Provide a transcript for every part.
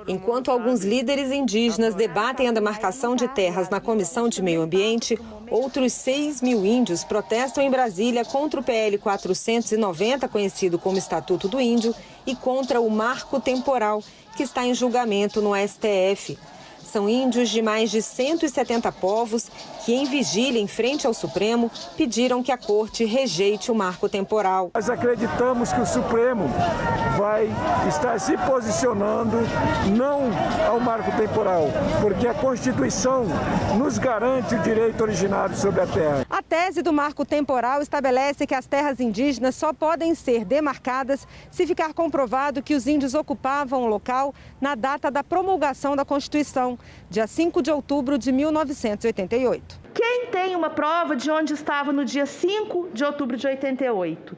Enquanto alguns líderes indígenas debatem a demarcação de terras na Comissão de Meio Ambiente, outros 6 mil índios protestam em Brasília contra o PL 490, conhecido como Estatuto do Índio, e contra o Marco Temporal, que está em julgamento no STF. São índios de mais de 170 povos que, em vigília em frente ao Supremo, pediram que a Corte rejeite o marco temporal. Nós acreditamos que o Supremo vai estar se posicionando não ao marco temporal, porque a Constituição nos garante o direito originário sobre a terra. A tese do marco temporal estabelece que as terras indígenas só podem ser demarcadas se ficar comprovado que os índios ocupavam o local na data da promulgação da Constituição, dia 5 de outubro de 1988. Quem tem uma prova de onde estava no dia 5 de outubro de 88?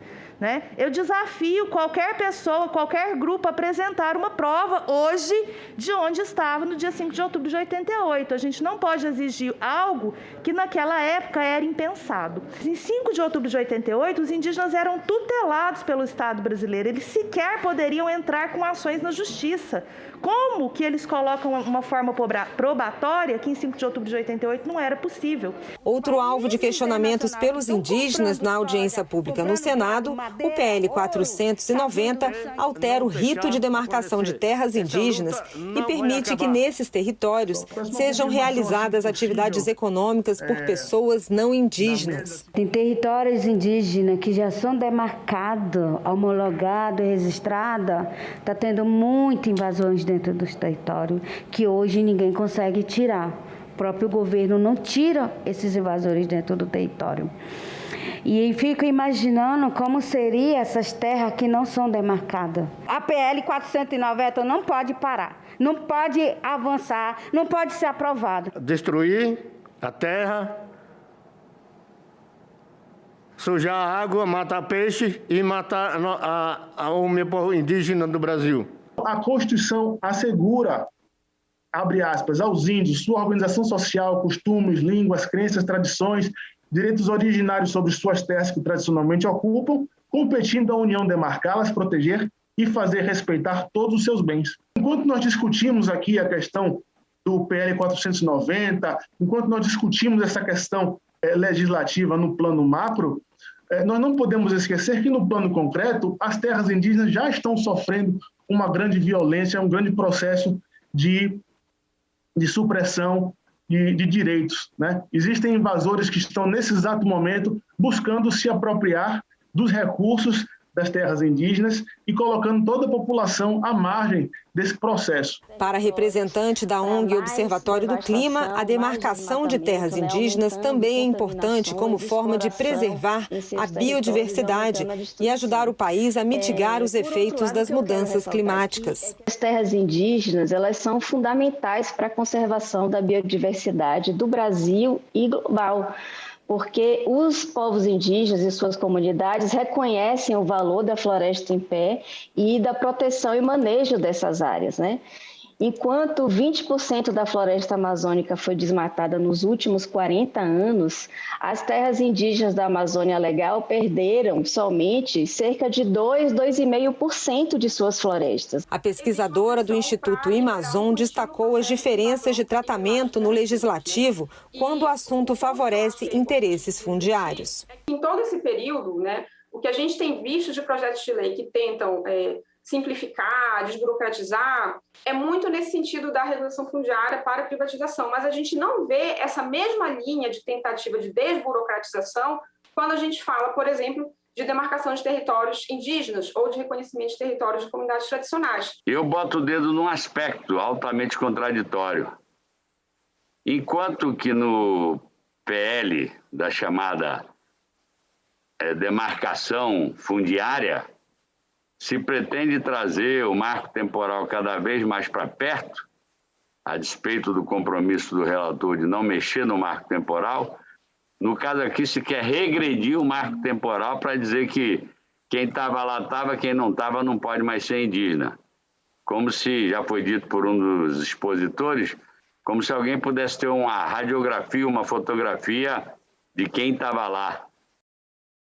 Eu desafio qualquer pessoa, qualquer grupo a apresentar uma prova hoje de onde estava no dia 5 de outubro de 88. A gente não pode exigir algo que naquela época era impensado. Em 5 de outubro de 88, os indígenas eram tutelados pelo Estado brasileiro. Eles sequer poderiam entrar com ações na justiça. Como que eles colocam uma forma probatória que em 5 de outubro de 88 não era possível? Outro alvo de questionamentos pelos indígenas na audiência pública no Senado, o PL 490 altera o rito de demarcação de terras indígenas e permite que nesses territórios sejam realizadas atividades econômicas por pessoas não indígenas. Tem territórios indígenas que já são demarcados, homologados, registrados, está tendo muitas invasões dentro dos territórios que hoje ninguém consegue tirar. O próprio governo não tira esses invasores dentro do território. E fico imaginando como seriam essas terras que não são demarcadas. A PL 490 não pode parar, não pode avançar, não pode ser aprovada. Destruir a terra, sujar a água, matar peixe e matar o meu povo indígena do Brasil. A Constituição assegura, abre aspas, aos índios sua organização social, costumes, línguas, crenças, tradições, direitos originários sobre suas terras que tradicionalmente ocupam, competindo à União demarcá-las, proteger e fazer respeitar todos os seus bens. Enquanto nós discutimos aqui a questão do PL 490, enquanto nós discutimos essa questão legislativa no plano macro, nós não podemos esquecer que no plano concreto as terras indígenas já estão sofrendo uma grande violência, um grande processo de supressão de direitos. Existem invasores que estão, nesse exato momento, buscando se apropriar dos recursos das terras indígenas e colocando toda a população à margem desse processo. Para a representante da ONG Observatório do Clima, a demarcação de terras indígenas também é importante como forma de preservar a biodiversidade e ajudar o país a mitigar os efeitos das mudanças climáticas. As terras indígenas, elas são fundamentais para a conservação da biodiversidade do Brasil e global, porque os povos indígenas e suas comunidades reconhecem o valor da floresta em pé e da proteção e manejo dessas áreas, Enquanto 20% da floresta amazônica foi desmatada nos últimos 40 anos, as terras indígenas da Amazônia Legal perderam somente cerca de 2,5% de suas florestas. A pesquisadora do Instituto Amazon destacou as diferenças de tratamento no legislativo quando o assunto favorece interesses fundiários. Em todo esse período, o que a gente tem visto de projetos de lei que tentam simplificar, desburocratizar, é muito nesse sentido da regulação fundiária para a privatização, mas a gente não vê essa mesma linha de tentativa de desburocratização quando a gente fala, por exemplo, de demarcação de territórios indígenas ou de reconhecimento de territórios de comunidades tradicionais. Eu boto o dedo num aspecto altamente contraditório. Enquanto que no PL da chamada demarcação fundiária, se pretende trazer o marco temporal cada vez mais para perto, a despeito do compromisso do relator de não mexer no marco temporal, no caso aqui se quer regredir o marco temporal para dizer que quem estava lá estava, quem não estava não pode mais ser indígena. Como se, já foi dito por um dos expositores, como se alguém pudesse ter uma radiografia, uma fotografia de quem estava lá.